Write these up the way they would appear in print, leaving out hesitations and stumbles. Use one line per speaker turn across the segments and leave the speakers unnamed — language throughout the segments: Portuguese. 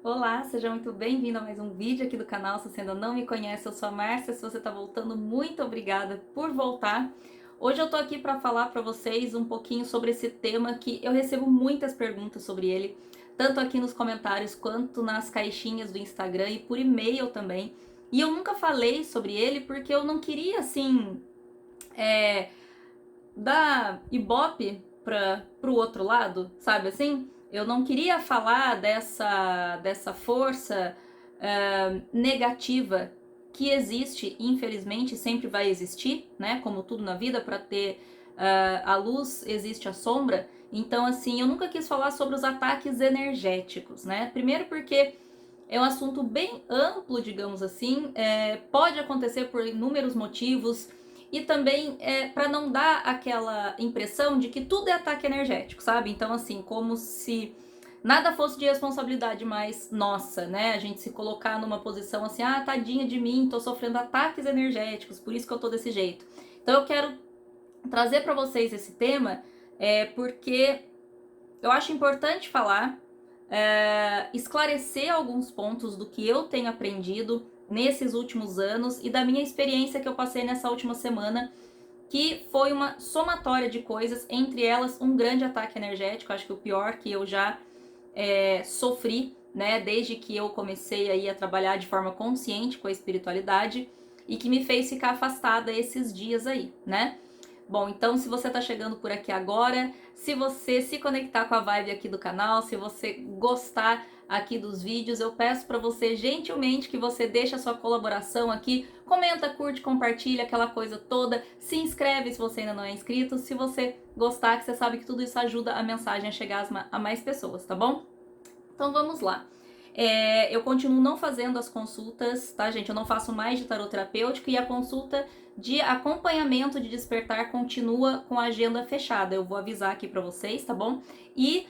Olá, seja muito bem-vindo a mais um vídeo aqui do canal. Se você ainda não me conhece, eu sou a Márcia. Se você está voltando, muito obrigada por voltar. Hoje eu tô aqui para falar para vocês um pouquinho sobre esse tema que eu recebo muitas perguntas sobre ele, tanto aqui nos comentários quanto nas caixinhas do Instagram e por e-mail também. E eu nunca falei sobre ele porque eu não queria, assim, dar ibope pro outro lado, sabe assim? Eu não queria falar dessa força negativa que existe, infelizmente, sempre vai existir, né? Como tudo na vida, para ter a luz existe a sombra. Então, assim, eu nunca quis falar sobre os ataques energéticos, né? Primeiro porque é um assunto bem amplo, digamos assim, pode acontecer por inúmeros motivos e também para não dar aquela impressão de que tudo é ataque energético, sabe? Então, assim, como se nada fosse de responsabilidade mais nossa, né? A gente se colocar numa posição assim, ah, tadinha de mim, tô sofrendo ataques energéticos, por isso que eu tô desse jeito. Então, eu quero trazer para vocês esse tema porque eu acho importante falar, esclarecer alguns pontos do que eu tenho aprendido nesses últimos anos e da minha experiência que eu passei nessa última semana, que foi uma somatória de coisas, entre elas um grande ataque energético, acho que o pior que eu já sofri, né, desde que eu comecei aí a trabalhar de forma consciente com a espiritualidade e que me fez ficar afastada esses dias aí, né? Bom, então se você tá chegando por aqui agora, se você se conectar com a vibe aqui do canal, se você gostar aqui dos vídeos, eu peço para você gentilmente que você deixe a sua colaboração aqui, comenta, curte, compartilha, aquela coisa toda, se inscreve se você ainda não é inscrito, se você gostar, que você sabe que tudo isso ajuda a mensagem a chegar a mais pessoas, tá bom? Então vamos lá. Eu continuo não fazendo as consultas, tá, gente? Eu não faço mais de tarot terapêutico e a consulta de acompanhamento de despertar continua com a agenda fechada. Eu vou avisar aqui pra vocês, tá bom? E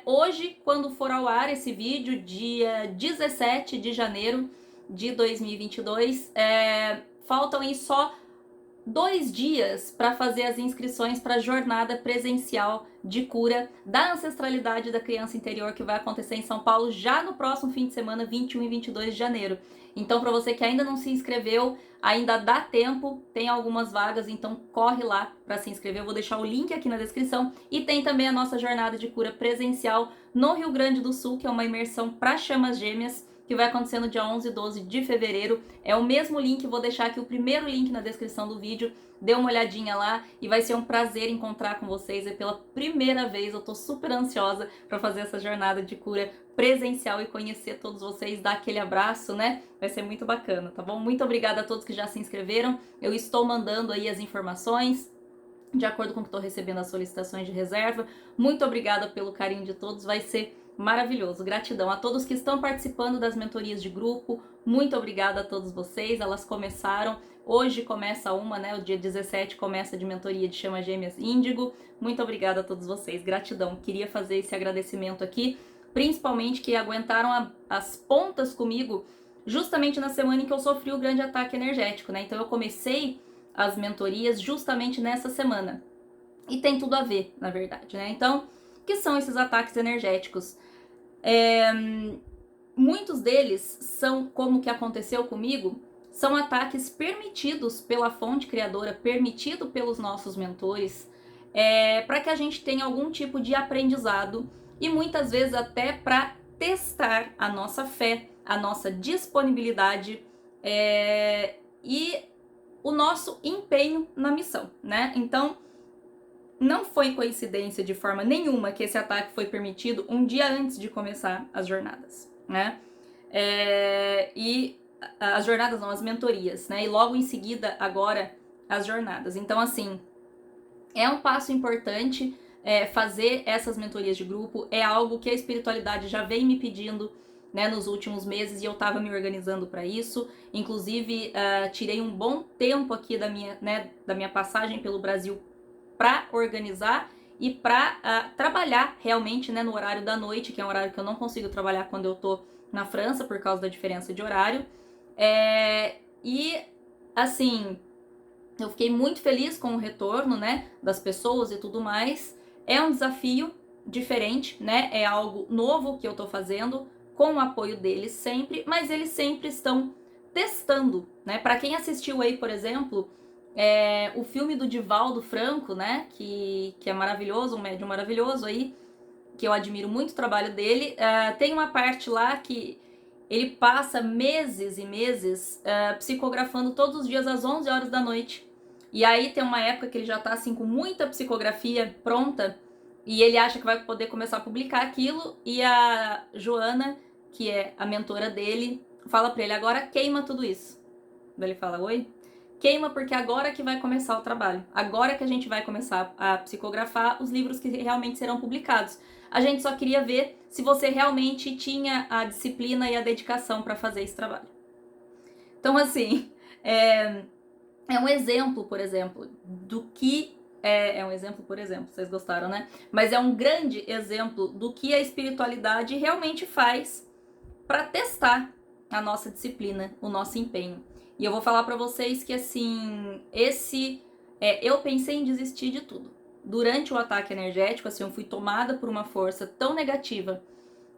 hoje, quando for ao ar esse vídeo, dia 17 de janeiro de 2022, faltam aí só 2 dias para fazer as inscrições para a jornada presencial de cura da ancestralidade da criança interior que vai acontecer em São Paulo já no próximo fim de semana, 21 e 22 de janeiro. Então, para você que ainda não se inscreveu, ainda dá tempo, tem algumas vagas, então corre lá para se inscrever. Eu vou deixar o link aqui na descrição e tem também a nossa jornada de cura presencial no Rio Grande do Sul, que é uma imersão para chamas gêmeas, que vai acontecer no dia 11 e 12 de fevereiro. É o mesmo link, vou deixar aqui o primeiro link na descrição do vídeo. Dê uma olhadinha lá e vai ser um prazer encontrar com vocês. É pela primeira vez, eu tô super ansiosa para fazer essa jornada de cura presencial e conhecer todos vocês, dar aquele abraço, né? Vai ser muito bacana, tá bom? Muito obrigada a todos que já se inscreveram. Eu estou mandando aí as informações de acordo com o que estou recebendo as solicitações de reserva. Muito obrigada pelo carinho de todos, vai ser maravilhoso. Gratidão a todos que estão participando das mentorias de grupo. Muito obrigada a todos vocês. Elas começaram. Hoje começa uma, né? O dia 17 começa de mentoria de Chama Gêmeas Índigo. Muito obrigada a todos vocês. Gratidão. Queria fazer esse agradecimento aqui, principalmente que aguentaram as pontas comigo justamente na semana em que eu sofri o grande ataque energético, né? Então eu comecei as mentorias justamente nessa semana. E tem tudo a ver, na verdade, né? Então, o que são esses ataques energéticos? Muitos deles são, como que aconteceu comigo, são ataques permitidos pela fonte criadora, permitido pelos nossos mentores, para que a gente tenha algum tipo de aprendizado e muitas vezes até para testar a nossa fé, a nossa disponibilidade e o nosso empenho na missão, né? Então, não foi coincidência de forma nenhuma que esse ataque foi permitido um dia antes de começar as jornadas, né? E as jornadas não, as mentorias, né? E logo em seguida, agora, as jornadas. Então, assim, é um passo importante fazer essas mentorias de grupo, é algo que a espiritualidade já vem me pedindo, né, nos últimos meses, e eu estava me organizando para isso. Inclusive, tirei um bom tempo aqui da minha passagem pelo Brasil para organizar e para trabalhar realmente, né, no horário da noite, que é um horário que eu não consigo trabalhar quando eu tô na França por causa da diferença de horário. E assim, eu fiquei muito feliz com o retorno, né, das pessoas e tudo mais. É um desafio diferente, né? É algo novo que eu tô fazendo, com o apoio deles sempre, mas eles sempre estão testando, né? Para quem assistiu aí, por exemplo, o filme do Divaldo Franco, né? Que é maravilhoso, um médium maravilhoso aí, que eu admiro muito o trabalho dele. Tem uma parte lá que ele passa meses e meses psicografando todos os dias às 11 horas da noite. E aí tem uma época que ele já tá assim com muita psicografia pronta e ele acha que vai poder começar a publicar aquilo, e a Joana, que é a mentora dele, fala pra ele: agora queima tudo isso. Daí ele fala: oi? Queima, porque agora que vai começar o trabalho. Agora que a gente vai começar a psicografar os livros que realmente serão publicados. A gente só queria ver se você realmente tinha a disciplina e a dedicação para fazer esse trabalho. Então, assim, é um exemplo, por exemplo, do que... É um exemplo, por exemplo, vocês gostaram, né? Mas é um grande exemplo do que a espiritualidade realmente faz para testar a nossa disciplina, o nosso empenho. E eu vou falar para vocês que, assim, eu pensei em desistir de tudo. Durante o ataque energético, assim, eu fui tomada por uma força tão negativa,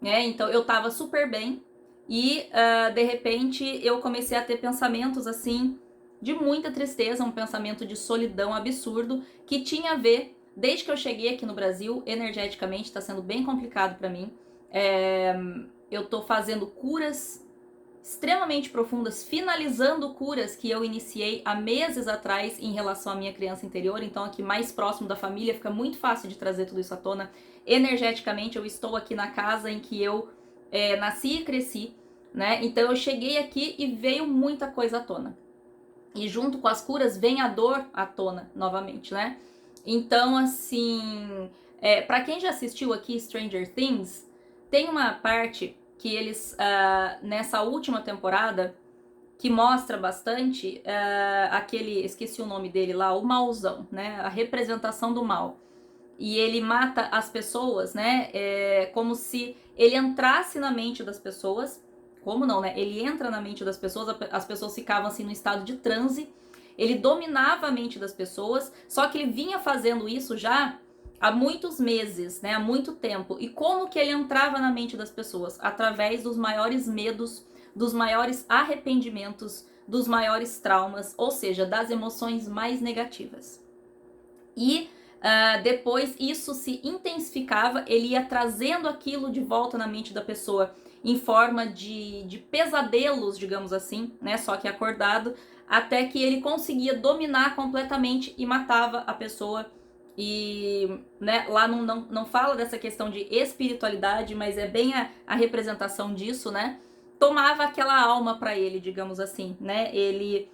né? Então, eu tava super bem e, de repente, eu comecei a ter pensamentos, assim, de muita tristeza, um pensamento de solidão absurdo, que tinha a ver, desde que eu cheguei aqui no Brasil, energeticamente, está sendo bem complicado para mim. Eu tô fazendo curas extremamente profundas, finalizando curas que eu iniciei há meses atrás em relação à minha criança interior. Então, aqui mais próximo da família, fica muito fácil de trazer tudo isso à tona. Energeticamente, eu estou aqui na casa em que eu nasci e cresci, né? Então, eu cheguei aqui e veio muita coisa à tona. E junto com as curas vem a dor à tona novamente, né? Então, assim, para quem já assistiu aqui Stranger Things, tem uma parte que eles, nessa última temporada, que mostra bastante aquele, esqueci o nome dele lá, o mauzão, né? A representação do mal. E ele mata as pessoas, né? Como se ele entrasse na mente das pessoas. Como não, né? Ele entra na mente das pessoas, as pessoas ficavam assim no estado de transe. Ele dominava a mente das pessoas, só que ele vinha fazendo isso já há muitos meses, né? Há muito tempo. E como que ele entrava na mente das pessoas? Através dos maiores medos, dos maiores arrependimentos, dos maiores traumas, ou seja, das emoções mais negativas. E depois isso se intensificava, ele ia trazendo aquilo de volta na mente da pessoa em forma de pesadelos, digamos assim, né? Só que acordado, até que ele conseguia dominar completamente e matava a pessoa. E, né, lá não fala dessa questão de espiritualidade, mas é bem a representação disso, né? Tomava aquela alma para ele, digamos assim, né? Ele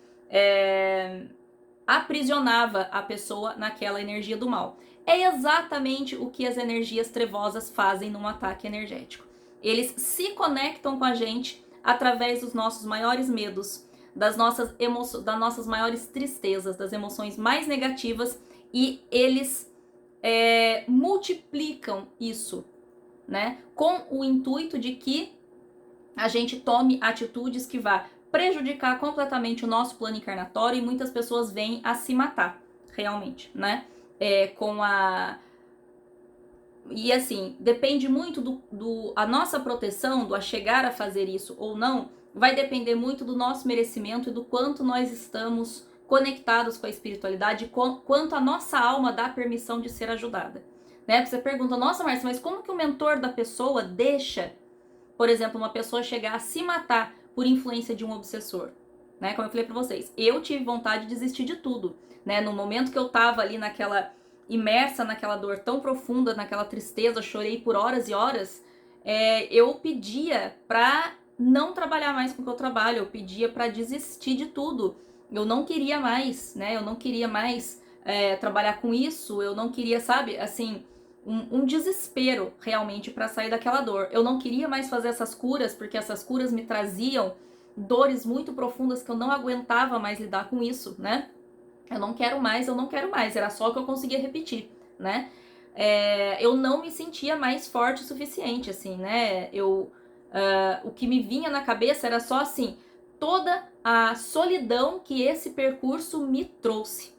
aprisionava a pessoa naquela energia do mal. É exatamente o que as energias trevosas fazem num ataque energético. Eles se conectam com a gente através dos nossos maiores medos, das nossas maiores tristezas, das emoções mais negativas, e eles multiplicam isso, né? Com o intuito de que a gente tome atitudes que vá prejudicar completamente o nosso plano encarnatório, e muitas pessoas vêm a se matar, realmente, né? E assim, depende muito a nossa proteção, do a chegar a fazer isso ou não, vai depender muito do nosso merecimento e do quanto nós estamos conectados com a espiritualidade, quanto a nossa alma dá permissão de ser ajudada. Né? Você pergunta: nossa, Márcia, mas como que o mentor da pessoa deixa, por exemplo, uma pessoa chegar a se matar por influência de um obsessor? Né? Como eu falei pra vocês, eu tive vontade de desistir de tudo, né? No momento que eu tava ali imersa naquela dor tão profunda, naquela tristeza, chorei por horas e horas, eu pedia pra não trabalhar mais com o que eu trabalho, eu pedia pra desistir de tudo. Eu não queria mais, né? Eu não queria mais trabalhar com isso, eu não queria, sabe, assim, um desespero realmente pra sair daquela dor. Eu não queria mais fazer essas curas, porque essas curas me traziam dores muito profundas que eu não aguentava mais lidar com isso, né? Eu não quero mais, era só o que eu conseguia repetir, né? Eu não me sentia mais forte o suficiente, assim, né? O que me vinha na cabeça era só, assim, toda a solidão que esse percurso me trouxe,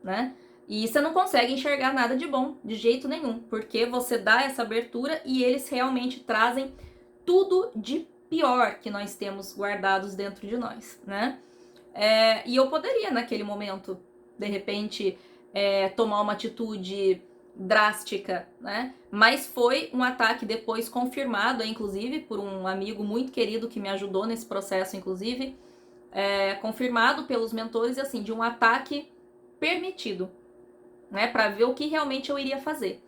né? E você não consegue enxergar nada de bom, de jeito nenhum, porque você dá essa abertura e eles realmente trazem tudo de pior que nós temos guardados dentro de nós, né? E eu poderia, naquele momento, de repente, tomar uma atitude drástica, né? Mas foi um ataque depois confirmado, inclusive, por um amigo muito querido que me ajudou nesse processo, inclusive, confirmado pelos mentores, assim, de um ataque permitido, né? Para ver o que realmente eu iria fazer.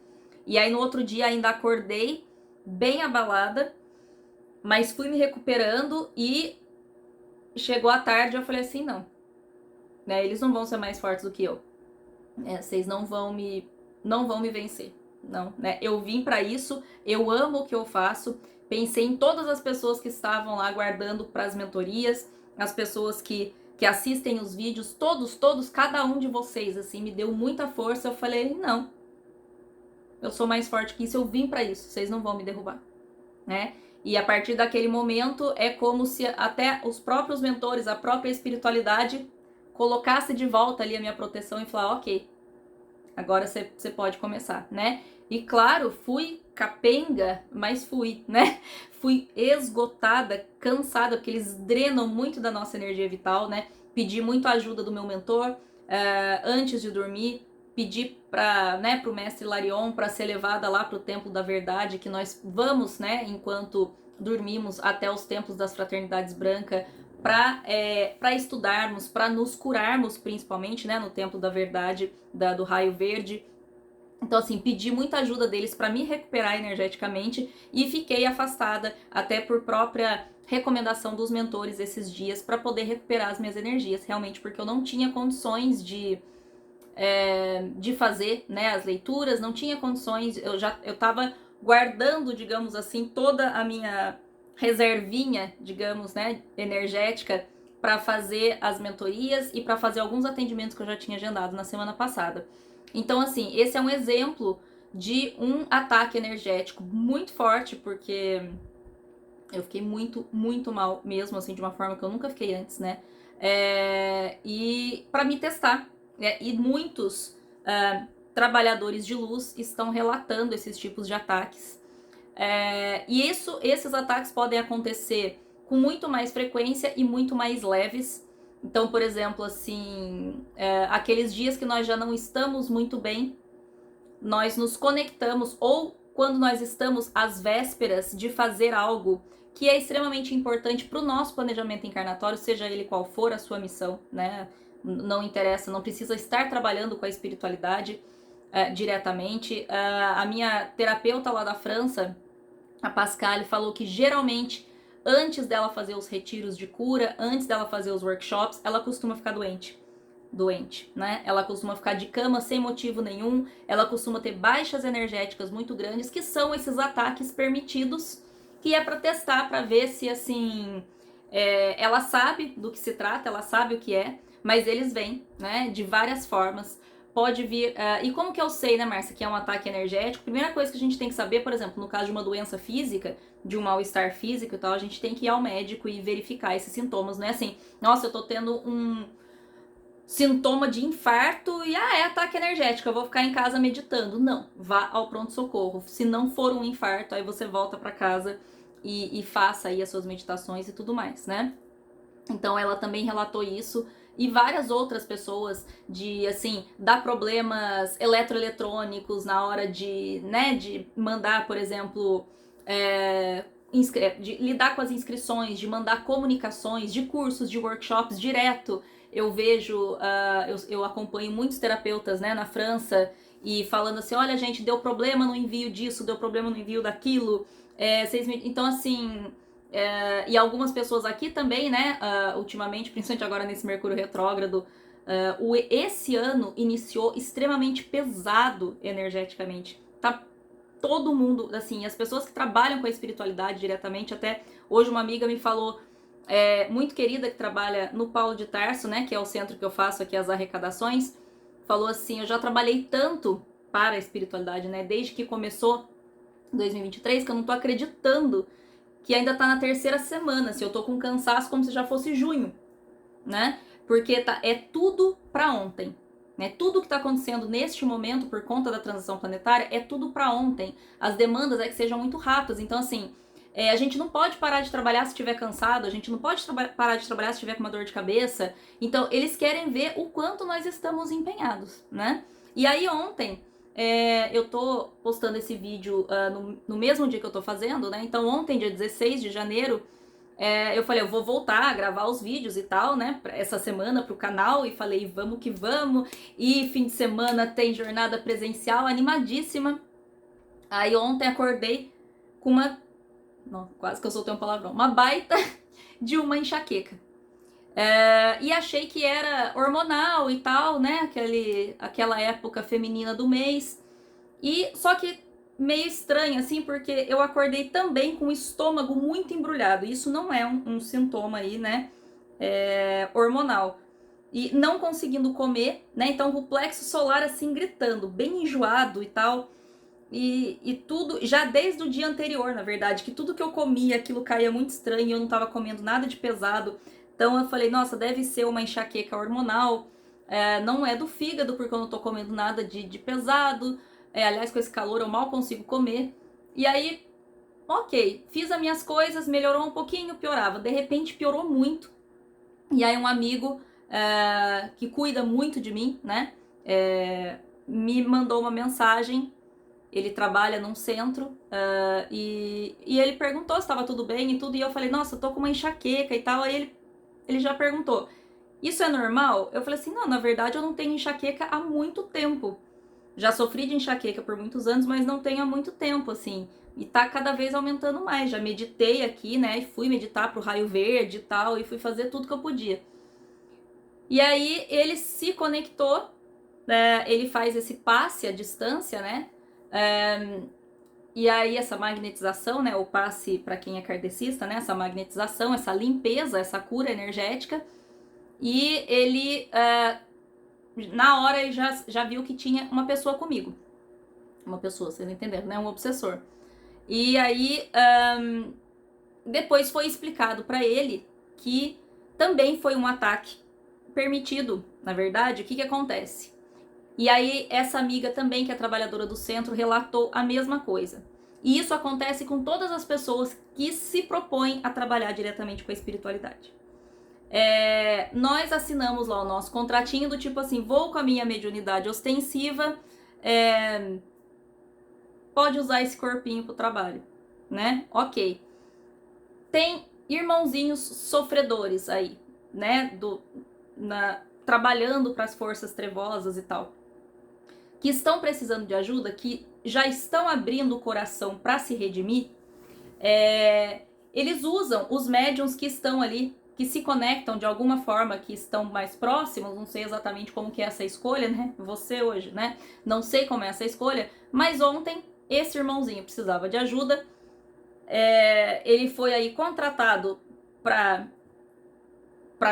E aí no outro dia ainda acordei bem abalada, mas fui me recuperando e chegou a tarde e eu falei assim, não, né? Eles não vão ser mais fortes do que eu. Vocês não vão me vencer. Não, né? Eu vim para isso, eu amo o que eu faço. Pensei em todas as pessoas que estavam lá aguardando para as mentorias, as pessoas que assistem os vídeos, todos, cada um de vocês, assim, me deu muita força. Eu falei, não, eu sou mais forte que isso, eu vim para isso, vocês não vão me derrubar, né? E a partir daquele momento é como se até os próprios mentores, a própria espiritualidade colocasse de volta ali a minha proteção e falar, ok, agora você pode começar, né? E claro, fui capenga, mas fui, né? Fui esgotada, cansada, porque eles drenam muito da nossa energia vital, né? Pedi muito ajuda do meu mentor antes de dormir, pedi para, né, pro mestre Larion para ser levada lá pro templo da verdade, que nós vamos, né, enquanto dormimos até os templos das fraternidades brancas, para estudarmos, para nos curarmos, principalmente, né, no templo da verdade, do raio verde. Então, assim, pedi muita ajuda deles para me recuperar energeticamente e fiquei afastada, até por própria recomendação dos mentores esses dias, para poder recuperar as minhas energias, realmente, porque eu não tinha condições de fazer, né, as leituras, não tinha condições, eu tava guardando, digamos assim, toda a minha reservinha, digamos, né, energética para fazer as mentorias e para fazer alguns atendimentos que eu já tinha agendado na semana passada. Então, assim, esse é um exemplo de um ataque energético muito forte, porque eu fiquei muito, muito mal mesmo, assim, de uma forma que eu nunca fiquei antes, né? E para me testar. E muitos trabalhadores de luz estão relatando esses tipos de ataques. E esses ataques podem acontecer com muito mais frequência e muito mais leves. Então, por exemplo, assim, aqueles dias que nós já não estamos muito bem, nós nos conectamos, ou quando nós estamos às vésperas de fazer algo que é extremamente importante para o nosso planejamento encarnatório, seja ele qual for a sua missão, né? Não interessa, não precisa estar trabalhando com a espiritualidade diretamente. A minha terapeuta lá da França, a Pascale, falou que geralmente antes dela fazer os retiros de cura, antes dela fazer os workshops, ela costuma ficar doente, né? Ela costuma ficar de cama sem motivo nenhum, ela costuma ter baixas energéticas muito grandes, que são esses ataques permitidos, que é para testar, para ver se, assim, ela sabe do que se trata, ela sabe o que é, mas eles vêm, né, de várias formas. Pode vir... e como que eu sei, né, Márcia, que é um ataque energético? Primeira coisa que a gente tem que saber, por exemplo, no caso de uma doença física, de um mal-estar físico e tal, a gente tem que ir ao médico e verificar esses sintomas. Não é assim, nossa, eu tô tendo um sintoma de infarto e, é ataque energético, eu vou ficar em casa meditando. Não, vá ao pronto-socorro. Se não for um infarto, aí você volta para casa e faça aí as suas meditações e tudo mais, né? Então ela também relatou isso, e várias outras pessoas de, assim, dar problemas eletroeletrônicos na hora de, né, de mandar, por exemplo, de lidar com as inscrições, de mandar comunicações, de cursos, de workshops direto. Eu vejo, eu acompanho muitos terapeutas, né, na França, e falando assim, olha, gente, deu problema no envio disso, deu problema no envio daquilo. Então, assim... e algumas pessoas aqui também, né, ultimamente, principalmente agora nesse Mercúrio retrógrado, esse ano iniciou extremamente pesado energeticamente. Tá todo mundo, assim, as pessoas que trabalham com a espiritualidade diretamente, até hoje uma amiga me falou, muito querida, que trabalha no Paulo de Tarso, né, que é o centro que eu faço aqui as arrecadações, falou assim, eu já trabalhei tanto para a espiritualidade, né, desde que começou 2023, que eu não tô acreditando que ainda tá na terceira semana, se eu tô com cansaço como se já fosse junho, né? Porque é tudo pra ontem, né? Tudo que tá acontecendo neste momento por conta da transição planetária é tudo pra ontem. As demandas é que sejam muito rápidas, então assim, A gente não pode parar de trabalhar se estiver cansado, a gente não pode parar de trabalhar se estiver com uma dor de cabeça. Então, eles querem ver o quanto nós estamos empenhados, né? E aí ontem, eu tô postando esse vídeo no mesmo dia que eu tô fazendo, né? Então ontem, dia 16 de janeiro, eu falei, eu vou voltar a gravar os vídeos e tal, né? Essa semana pro canal, e falei, vamos que vamos. E fim de semana tem jornada presencial, animadíssima. Aí ontem acordei com uma... Não, quase que eu soltei um palavrão. Uma baita de uma enxaqueca. E achei que era hormonal e tal, né? Aquela época feminina do mês. E só que meio estranho, assim, porque eu acordei também com o estômago muito embrulhado. Isso não é um sintoma aí, né? Hormonal. E não conseguindo comer, né? Então o plexo solar assim gritando, bem enjoado e tal. E tudo, já desde o dia anterior, na verdade, que tudo que eu comia, aquilo caía muito estranho, eu não tava comendo nada de pesado. Então eu falei, nossa, deve ser uma enxaqueca hormonal, não é do fígado, porque eu não tô comendo nada de pesado. Aliás, com esse calor eu mal consigo comer. E aí, ok, fiz as minhas coisas, melhorou um pouquinho, piorava. De repente piorou muito. E aí um amigo que cuida muito de mim, né, me mandou uma mensagem. Ele trabalha num centro e ele perguntou se estava tudo bem e tudo. E eu falei, nossa, eu tô com uma enxaqueca e tal. Aí ele já perguntou, isso é normal? Eu falei assim, não, na verdade eu não tenho enxaqueca há muito tempo. Já sofri de enxaqueca por muitos anos, mas não tenho há muito tempo, assim. E tá cada vez aumentando mais. Já meditei aqui, né? E fui meditar pro raio verde e tal. E fui fazer tudo que eu podia. E aí ele se conectou. Ele faz esse passe à distância, né? E aí essa magnetização, né? O passe para quem é kardecista, né? Essa magnetização, essa limpeza, essa cura energética. E ele... na hora ele já viu que tinha uma pessoa comigo. Uma pessoa, vocês entenderam, né? Um obsessor. E aí, depois foi explicado para ele que também foi um ataque permitido, na verdade. O que acontece? E aí, essa amiga também, que é trabalhadora do centro, relatou a mesma coisa. E isso acontece com todas as pessoas que se propõem a trabalhar diretamente com a espiritualidade. Nós assinamos lá o nosso contratinho do tipo assim, vou com a minha mediunidade ostensiva, pode usar esse corpinho pro trabalho, né? Ok. Tem irmãozinhos sofredores aí, né? Trabalhando para as forças trevosas e tal, que estão precisando de ajuda, que já estão abrindo o coração para se redimir. Eles usam os médiums que estão ali, que se conectam de alguma forma, que estão mais próximos. Não sei exatamente como que é essa escolha, né? Você hoje, né? Não sei como é essa escolha, mas ontem esse irmãozinho precisava de ajuda. Ele foi aí contratado para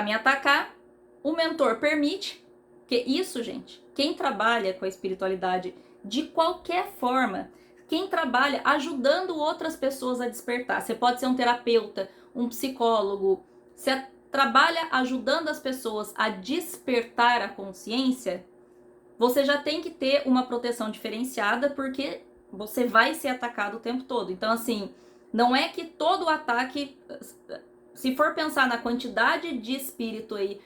me atacar. O mentor permite, porque isso, gente, quem trabalha com a espiritualidade de qualquer forma, quem trabalha ajudando outras pessoas a despertar, você pode ser um terapeuta, um psicólogo, você trabalha ajudando as pessoas a despertar a consciência, você já tem que ter uma proteção diferenciada, porque você vai ser atacado o tempo todo. Então, assim, não é que todo o ataque, se for pensar na quantidade de espírito aí,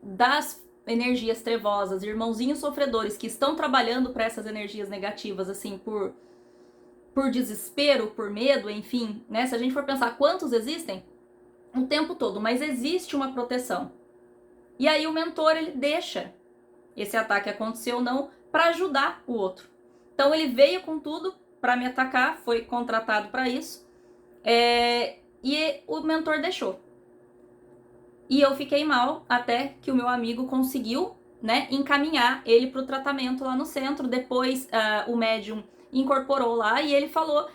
das energias trevosas, irmãozinhos sofredores que estão trabalhando para essas energias negativas, assim, por desespero, por medo, enfim, né? Se a gente for pensar quantos existem, o tempo todo, mas existe uma proteção. E aí o mentor, ele deixa esse ataque acontecer ou não para ajudar o outro. Então ele veio com tudo para me atacar, foi contratado para isso, e o mentor deixou. E eu fiquei mal até que o meu amigo conseguiu, né, encaminhar ele para o tratamento lá no centro. Depois o médium incorporou lá e ele falou,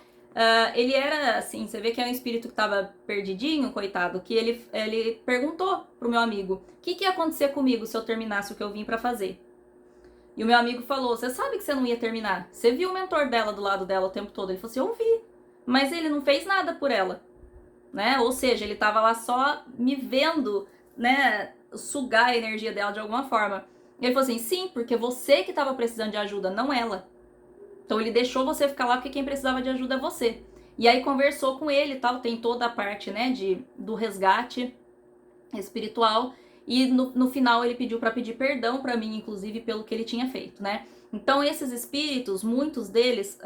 ele era assim, você vê que é um espírito que estava perdidinho, coitado, que ele perguntou pro meu amigo, o que ia acontecer comigo se eu terminasse o que eu vim para fazer? E o meu amigo falou, você sabe que você não ia terminar, você viu o mentor dela do lado dela o tempo todo? Ele falou assim, eu vi, mas ele não fez nada por ela, né? Ou seja, ele tava lá só me vendo, né, sugar a energia dela de alguma forma. E ele falou assim, sim, porque você que tava precisando de ajuda, não ela. Então ele deixou você ficar lá porque quem precisava de ajuda é você. E aí conversou com ele e tal, tem toda a parte, né, do resgate espiritual. E no final ele pediu para pedir perdão para mim, inclusive, pelo que ele tinha feito, né? Então esses espíritos, muitos deles,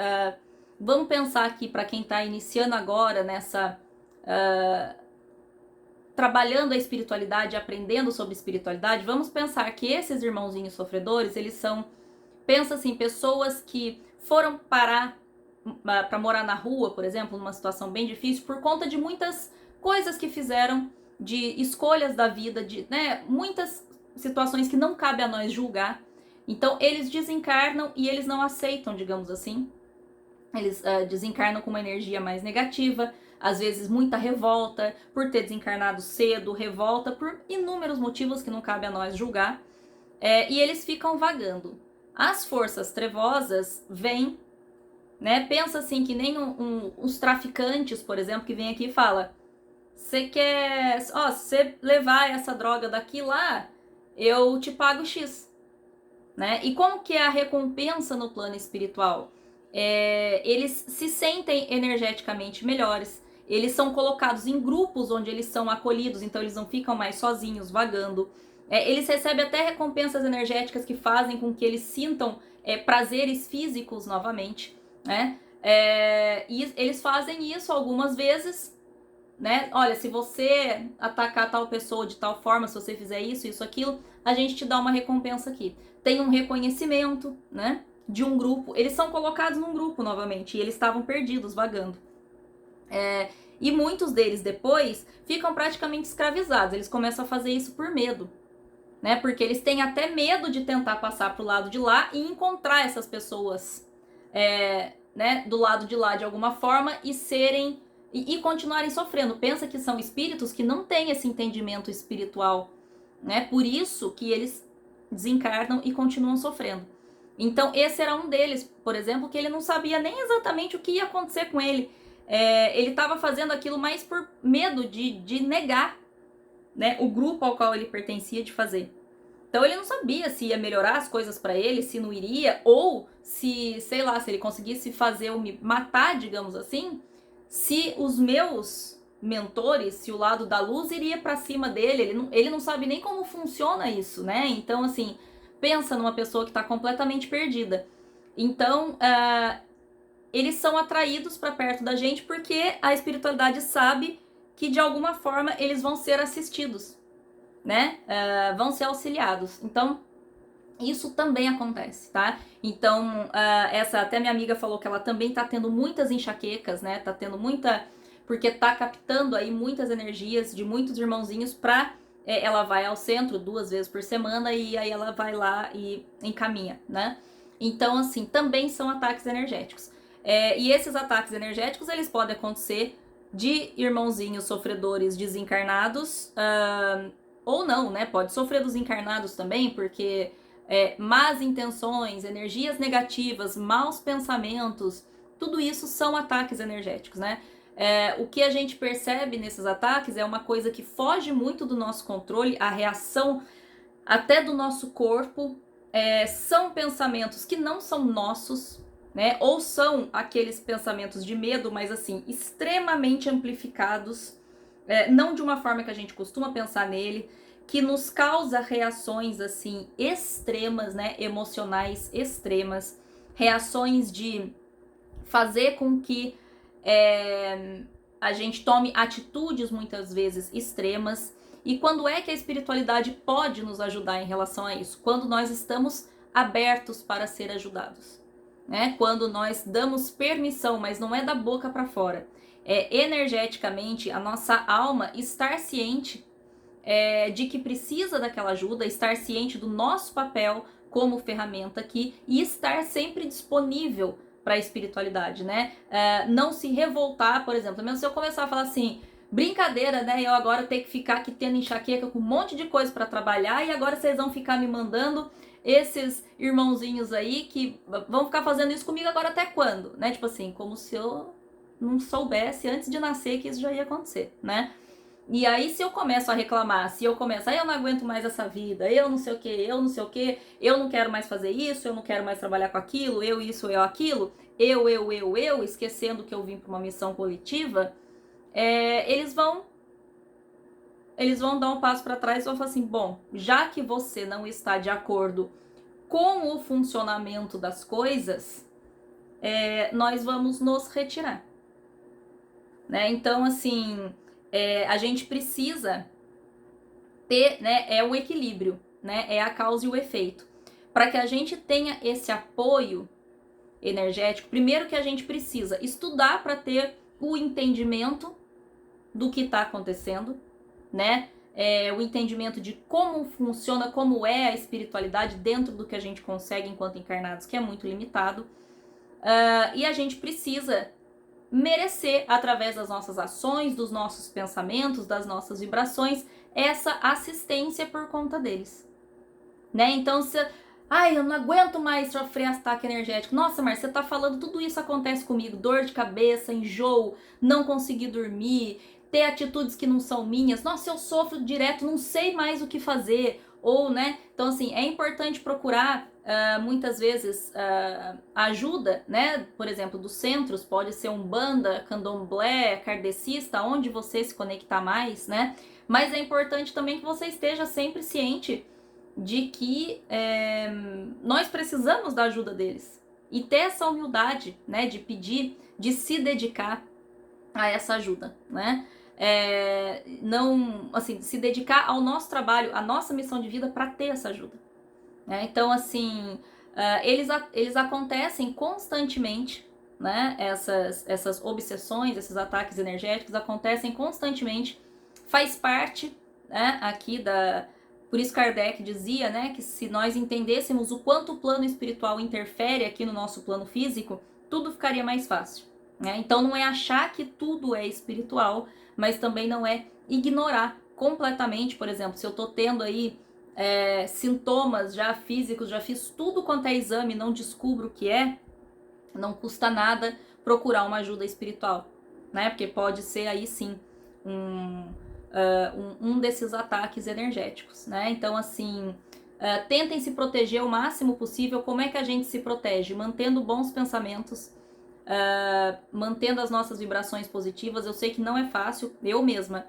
vamos pensar aqui para quem está iniciando agora nessa... trabalhando a espiritualidade, aprendendo sobre espiritualidade, vamos pensar que esses irmãozinhos sofredores, eles são, pensa assim, pessoas que foram parar para morar na rua, por exemplo, numa situação bem difícil, por conta de muitas coisas que fizeram, de escolhas da vida, de, né, muitas situações que não cabe a nós julgar. Então eles desencarnam e eles não aceitam, digamos assim. Eles desencarnam com uma energia mais negativa, às vezes muita revolta por ter desencarnado cedo, revolta por inúmeros motivos que não cabe a nós julgar, e eles ficam vagando. As forças trevosas vêm, né? Pensa assim que nem uns traficantes, por exemplo, que vem aqui e fala: você quer, se você levar essa droga daqui lá, eu te pago X, né? E como que é a recompensa no plano espiritual? Eles se sentem energeticamente melhores, eles são colocados em grupos onde eles são acolhidos, então eles não ficam mais sozinhos, vagando. Eles recebem até recompensas energéticas que fazem com que eles sintam prazeres físicos novamente, né? E eles fazem isso algumas vezes, né? Olha, se você atacar tal pessoa de tal forma, se você fizer isso, aquilo, a gente te dá uma recompensa aqui. Tem um reconhecimento, né? De um grupo. Eles são colocados num grupo novamente e eles estavam perdidos, vagando. E muitos deles depois ficam praticamente escravizados. Eles começam a fazer isso por medo, né? Porque eles têm até medo de tentar passar pro lado de lá e encontrar essas pessoas, né? Do lado de lá de alguma forma e serem e continuarem sofrendo. Pensa que são espíritos que não têm esse entendimento espiritual, né? Por isso que eles desencarnam e continuam sofrendo. Então esse era um deles, por exemplo, que ele não sabia nem exatamente o que ia acontecer com ele. Ele estava fazendo aquilo mais por medo de negar, né, o grupo ao qual ele pertencia de fazer. Então ele não sabia se ia melhorar as coisas para ele, se não iria, ou se, sei lá, se ele conseguisse fazer eu me matar, digamos assim, se os meus mentores, se o lado da luz iria para cima dele. Ele não sabe nem como funciona isso, né? Então, assim, pensa numa pessoa que está completamente perdida. Então, eles são atraídos para perto da gente porque a espiritualidade sabe que de alguma forma eles vão ser assistidos, né? Vão ser auxiliados. Então, isso também acontece, tá? Então, essa até minha amiga falou que ela também tá tendo muitas enxaquecas, né? Tá tendo muita... Porque tá captando aí muitas energias de muitos irmãozinhos pra... ela vai ao centro 2 vezes por semana e aí ela vai lá e encaminha, né? Então, assim, também são ataques energéticos. E esses ataques energéticos, eles podem acontecer de irmãozinhos sofredores desencarnados, ou não, né? Pode sofrer dos encarnados também, porque más intenções, energias negativas, maus pensamentos, tudo isso são ataques energéticos, né? O que a gente percebe nesses ataques é uma coisa que foge muito do nosso controle, a reação até do nosso corpo, são pensamentos que não são nossos, né? Ou são aqueles pensamentos de medo, mas assim, extremamente amplificados, não de uma forma que a gente costuma pensar nele, que nos causa reações assim extremas, né? Emocionais extremas, reações de fazer com que a gente tome atitudes muitas vezes extremas. E quando é que a espiritualidade pode nos ajudar em relação a isso? Quando nós estamos abertos para ser ajudados, né? Quando nós damos permissão, mas não é da boca para fora, energeticamente a nossa alma estar ciente de que precisa daquela ajuda, estar ciente do nosso papel como ferramenta aqui e estar sempre disponível para a espiritualidade, né? Não se revoltar, por exemplo. Mesmo se eu começar a falar assim, brincadeira, né? Eu agora tenho que ficar aqui tendo enxaqueca com um monte de coisa para trabalhar e agora vocês vão ficar me mandando esses irmãozinhos aí que vão ficar fazendo isso comigo agora até quando, né? Tipo assim, como se eu não soubesse antes de nascer que isso já ia acontecer, né? E aí, se eu começo a reclamar, se eu começo, eu não aguento mais essa vida, eu não sei o que, eu não sei o que, eu não quero mais fazer isso, eu não quero mais trabalhar com aquilo, eu isso, eu aquilo, eu, esquecendo que eu vim para uma missão coletiva, eles vão dar um passo para trás e vão falar assim, bom, já que você não está de acordo com o funcionamento das coisas, nós vamos nos retirar. Né? Então, assim, a gente precisa ter, né, o equilíbrio, né? É a causa e o efeito. Para que a gente tenha esse apoio energético, primeiro que a gente precisa estudar para ter o entendimento do que está acontecendo, né? O entendimento de como funciona, como é a espiritualidade dentro do que a gente consegue enquanto encarnados, que é muito limitado. E a gente precisa merecer, através das nossas ações, dos nossos pensamentos, das nossas vibrações, essa assistência por conta deles. Né? Então, eu não aguento mais sofrer ataque energético. Nossa, Mar, você tá falando, tudo isso acontece comigo. Dor de cabeça, enjoo, não conseguir dormir, ter atitudes que não são minhas. Nossa, eu sofro direto, não sei mais o que fazer. Ou, né? Então, assim, é importante procurar muitas vezes ajuda, né? Por exemplo, dos centros, pode ser Umbanda, Candomblé, Kardecista, onde você se conectar mais, né? Mas é importante também que você esteja sempre ciente de que nós precisamos da ajuda deles. E ter essa humildade, né? De pedir, de se dedicar a essa ajuda, né? Não, assim, se dedicar ao nosso trabalho, à nossa missão de vida para ter essa ajuda. Né? Então, assim, eles acontecem constantemente, né? Essas obsessões, esses ataques energéticos acontecem constantemente, faz parte, né, aqui Por isso Kardec dizia, né, que se nós entendêssemos o quanto o plano espiritual interfere aqui no nosso plano físico, tudo ficaria mais fácil. Né? Então não é achar que tudo é espiritual, mas também não é ignorar completamente, por exemplo, se eu tô tendo aí sintomas já físicos, já fiz tudo quanto é exame, não descubro o que não custa nada procurar uma ajuda espiritual, né? Porque pode ser aí sim um desses ataques energéticos, né? Então, assim, tentem se proteger o máximo possível. Como é que a gente se protege? Mantendo bons pensamentos, mantendo as nossas vibrações positivas. Eu sei que não é fácil, eu mesma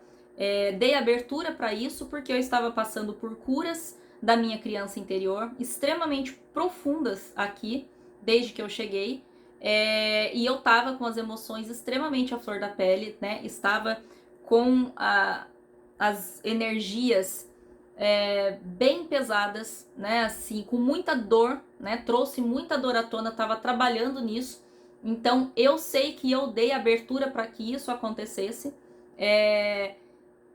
dei abertura para isso porque eu estava passando por curas da minha criança interior, extremamente profundas aqui, desde que eu cheguei, e eu estava com as emoções extremamente à flor da pele, né? Estava com as energias bem pesadas, né? Assim, com muita dor, né? Trouxe muita dor à tona, estava trabalhando nisso. Então, eu sei que eu dei abertura para que isso acontecesse.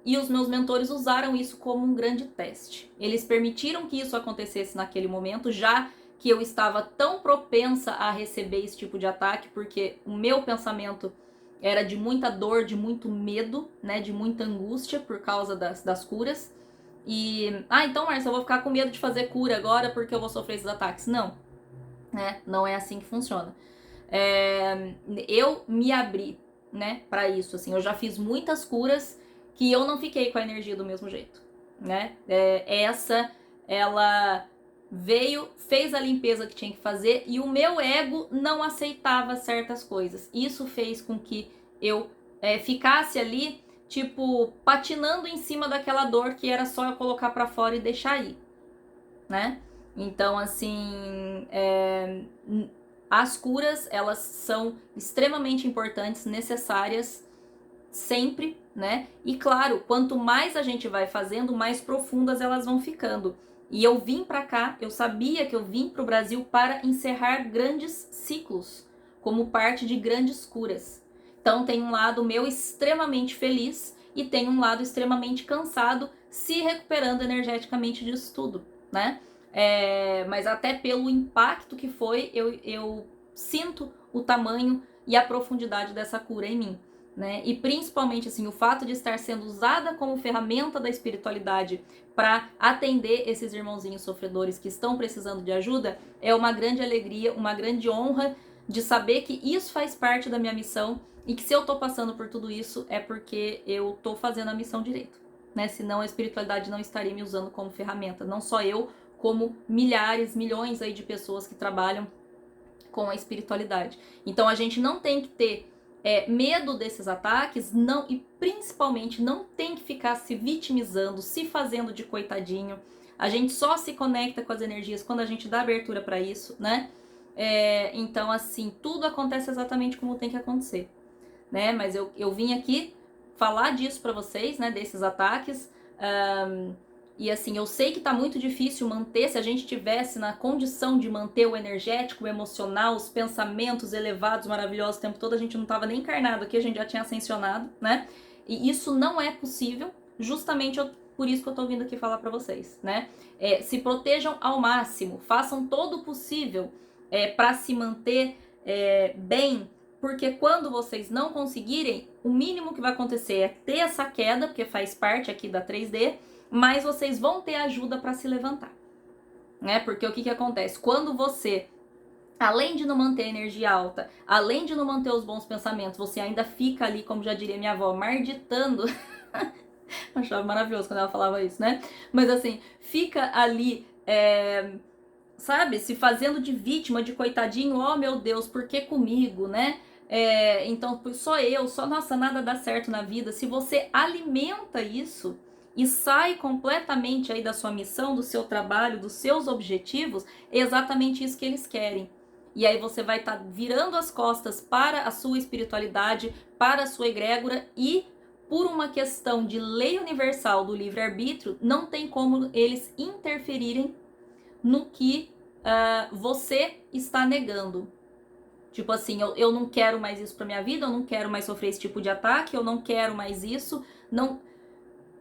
E os meus mentores usaram isso como um grande teste. Eles permitiram que isso acontecesse naquele momento, já que eu estava tão propensa a receber esse tipo de ataque, porque o meu pensamento era de muita dor, de muito medo, né, de muita angústia por causa das curas. E, então, Márcia, eu vou ficar com medo de fazer cura agora porque eu vou sofrer esses ataques. Não, né, não é assim que funciona. Eu me abri, né, para isso, assim, eu já fiz muitas curas que eu não fiquei com a energia do mesmo jeito, né? Ela veio, fez a limpeza que tinha que fazer e o meu ego não aceitava certas coisas. Isso fez com que eu ficasse ali, tipo, patinando em cima daquela dor que era só eu colocar para fora e deixar ir, né? Então, assim, as curas, elas são extremamente importantes, necessárias sempre, né? E claro, quanto mais a gente vai fazendo, mais profundas elas vão ficando. E eu vim para cá, eu sabia que eu vim para o Brasil para encerrar grandes ciclos, como parte de grandes curas. Então tem um lado meu extremamente feliz e tem um lado extremamente cansado, se recuperando energeticamente disso tudo, né? Mas até pelo impacto que foi, eu sinto o tamanho e a profundidade dessa cura em mim. Né? E principalmente assim, o fato de estar sendo usada como ferramenta da espiritualidade para atender esses irmãozinhos sofredores que estão precisando de ajuda é uma grande alegria, uma grande honra de saber que isso faz parte da minha missão e que se eu tô passando por tudo isso é porque eu tô fazendo a missão direito, né? Senão a espiritualidade não estaria me usando como ferramenta. Não só eu, como milhares, milhões aí de pessoas que trabalham com a espiritualidade. Então a gente não tem que ter medo desses ataques, não, e principalmente não tem que ficar se vitimizando, se fazendo de coitadinho. A gente só se conecta com as energias quando a gente dá abertura para isso, né? Então, assim, tudo acontece exatamente como tem que acontecer, né? Mas eu vim aqui falar disso para vocês, né? Desses ataques. E assim, eu sei que tá muito difícil manter, se a gente tivesse na condição de manter o energético, o emocional, os pensamentos elevados, maravilhosos o tempo todo, a gente não tava nem encarnado aqui, a gente já tinha ascensionado, né? E isso não é possível, justamente por isso que eu tô vindo aqui falar pra vocês, né? Se protejam ao máximo, façam todo o possível para se manter bem, porque quando vocês não conseguirem, o mínimo que vai acontecer é ter essa queda, porque faz parte aqui da 3D, mas vocês vão ter ajuda para se levantar, né? Porque o que acontece? Quando você, além de não manter a energia alta, além de não manter os bons pensamentos, você ainda fica ali, como já diria minha avó, marditando. Eu achava maravilhoso quando ela falava isso, né? Mas assim, fica ali, sabe? Se fazendo de vítima, de coitadinho, oh meu Deus, por que comigo, né? Então, nossa, nada dá certo na vida. Se você alimenta isso e sai completamente aí da sua missão, do seu trabalho, dos seus objetivos, é exatamente isso que eles querem. E aí você vai estar virando as costas para a sua espiritualidade, para a sua egrégora e, por uma questão de lei universal do livre-arbítrio, não tem como eles interferirem no que você está negando. Tipo assim, eu não quero mais isso pra minha vida, eu não quero mais sofrer esse tipo de ataque, eu não quero mais isso. Não.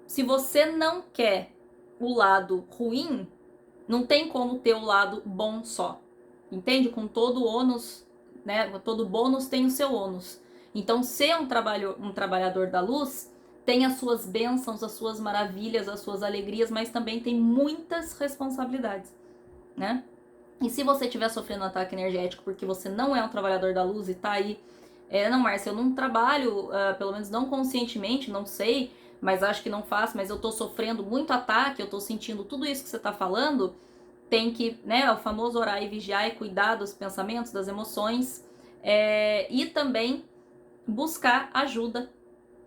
Se você não quer o lado ruim, não tem como ter o lado bom só. Entende? Com todo ônus, né? Todo bônus tem o seu ônus. Então, ser um trabalhador da luz tem as suas bênçãos, as suas maravilhas, as suas alegrias, mas também tem muitas responsabilidades, né? E se você estiver sofrendo um ataque energético porque você não é um trabalhador da luz e tá aí, não, Márcia, eu não trabalho, pelo menos não conscientemente, não sei, mas acho que não faço, mas eu tô sofrendo muito ataque, eu tô sentindo tudo isso que você tá falando, tem que, né, o famoso orar e vigiar e cuidar dos pensamentos, das emoções, e também buscar ajuda,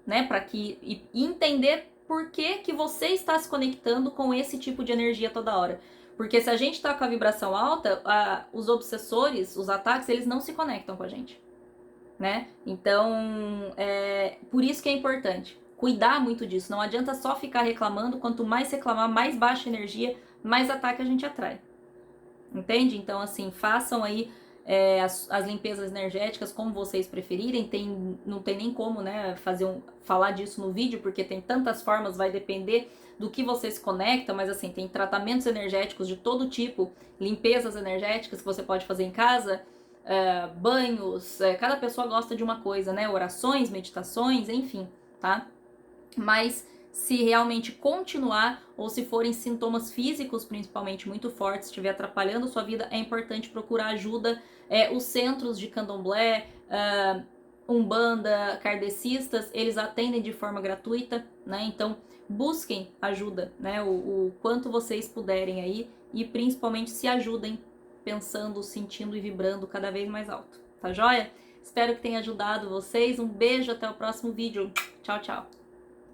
né, para que e entender por que você está se conectando com esse tipo de energia toda hora. Porque se a gente tá com a vibração alta, os obsessores, os ataques, eles não se conectam com a gente, né? Então, por isso que é importante cuidar muito disso. Não adianta só ficar reclamando. Quanto mais reclamar, mais baixa energia, mais ataque a gente atrai. Entende? Então, assim, façam aí as limpezas energéticas como vocês preferirem. Não tem nem como, né, falar disso no vídeo, porque tem tantas formas, vai depender do que você se conecta, mas assim, tem tratamentos energéticos de todo tipo, limpezas energéticas que você pode fazer em casa, banhos, cada pessoa gosta de uma coisa, né? Orações, meditações, enfim, tá? Mas se realmente continuar, ou se forem sintomas físicos, principalmente muito fortes, estiver atrapalhando a sua vida, é importante procurar ajuda. Os centros de candomblé, umbanda, kardecistas, eles atendem de forma gratuita, né? Então, busquem ajuda, né? O quanto vocês puderem aí, e principalmente se ajudem pensando, sentindo e vibrando cada vez mais alto, tá joia? Espero que tenha ajudado vocês. Um beijo, até o próximo vídeo. Tchau, tchau.